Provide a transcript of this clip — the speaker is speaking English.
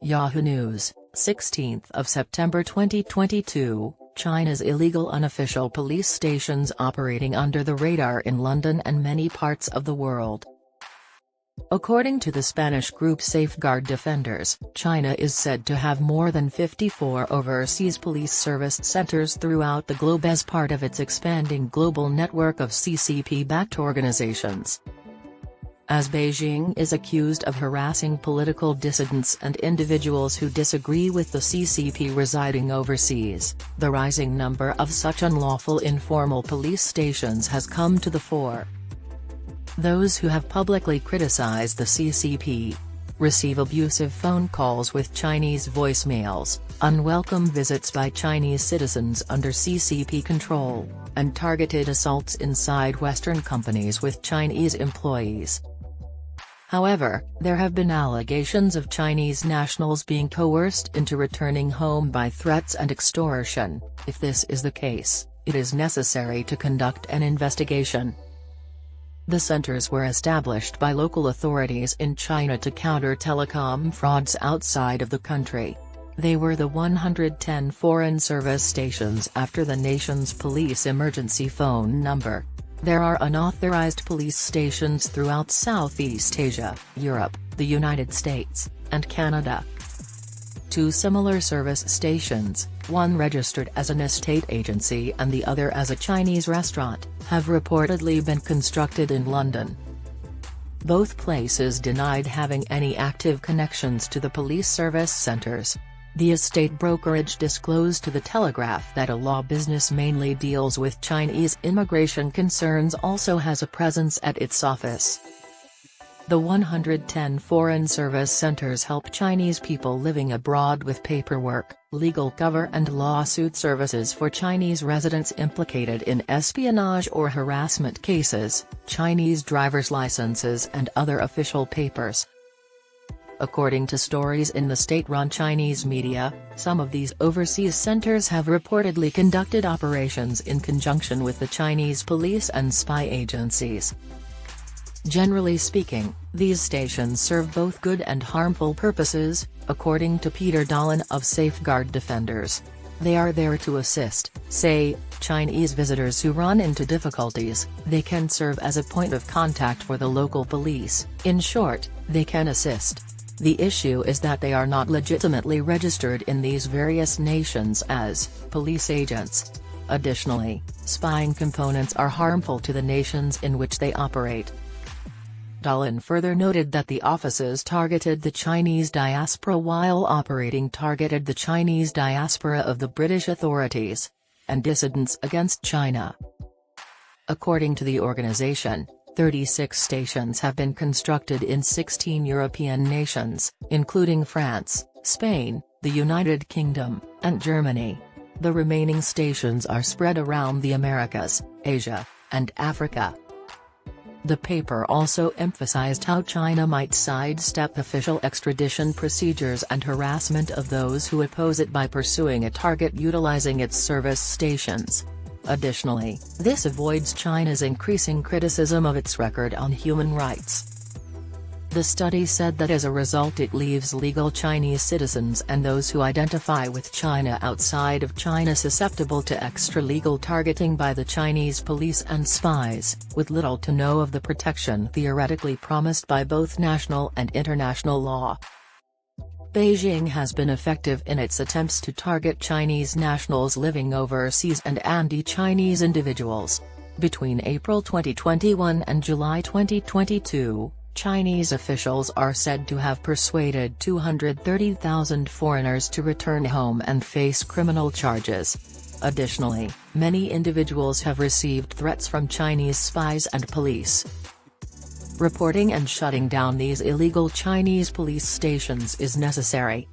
Yahoo News, 16th of September 2022, China's illegal unofficial police stations operating under the radar in London and many parts of the world. According to the Spanish group Safeguard Defenders, China is said to have more than 54 overseas police service centers throughout the globe as part of its expanding global network of CCP-backed organizations. As Beijing is accused of harassing political dissidents and individuals who disagree with the CCP residing overseas, the rising number of such unlawful informal police stations has come to the fore. Those who have publicly criticized the CCP receive abusive phone calls with Chinese voicemails, unwelcome visits by Chinese citizens under CCP control, and targeted assaults inside Western companies with Chinese employees. However, there have been allegations of Chinese nationals being coerced into returning home by threats and extortion. If this is the case, it is necessary to conduct an investigation. The centers were established by local authorities in China to counter telecom frauds outside of the country. They were the 110 foreign service stations after the nation's police emergency phone number. There are unauthorized police stations throughout Southeast Asia, Europe, the United States, and Canada. Two similar service stations, one registered as an estate agency and the other as a Chinese restaurant, have reportedly been constructed in London. Both places denied having any active connections to the police service centers. The estate brokerage disclosed to The Telegraph that a law business mainly deals with Chinese immigration concerns also has a presence at its office. The 110 foreign service centers help Chinese people living abroad with paperwork, legal cover and lawsuit services for Chinese residents implicated in espionage or harassment cases, Chinese driver's licenses and other official papers. According to stories in the state-run Chinese media, some of these overseas centers have reportedly conducted operations in conjunction with the Chinese police and spy agencies. Generally speaking, these stations serve both good and harmful purposes, according to Peter Dolan of Safeguard Defenders. They are there to assist, say, Chinese visitors who run into difficulties. They can serve as a point of contact for the local police. In short, they can assist. The issue is that they are not legitimately registered in these various nations as police agents. Additionally, spying components are harmful to the nations in which they operate. Dolan further noted that the offices targeted the Chinese diaspora while operating targeted the Chinese diaspora of the British authorities and dissidents against China. According to the organization, 36 stations have been constructed in 16 European nations, including France, Spain, the United Kingdom, and Germany. The remaining stations are spread around the Americas, Asia, and Africa. The paper also emphasized how China might sidestep official extradition procedures and harassment of those who oppose it by pursuing a target utilizing its service stations. Additionally, this avoids China's increasing criticism of its record on human rights. The study said that as a result it leaves legal Chinese citizens and those who identify with China outside of China susceptible to extralegal targeting by the Chinese police and spies, with little to no of the protection theoretically promised by both national and international law. Beijing has been effective in its attempts to target Chinese nationals living overseas and anti-Chinese individuals. Between April 2021 and July 2022, Chinese officials are said to have persuaded 230,000 foreigners to return home and face criminal charges. Additionally, many individuals have received threats from Chinese spies and police. Reporting and shutting down these illegal Chinese police stations is necessary.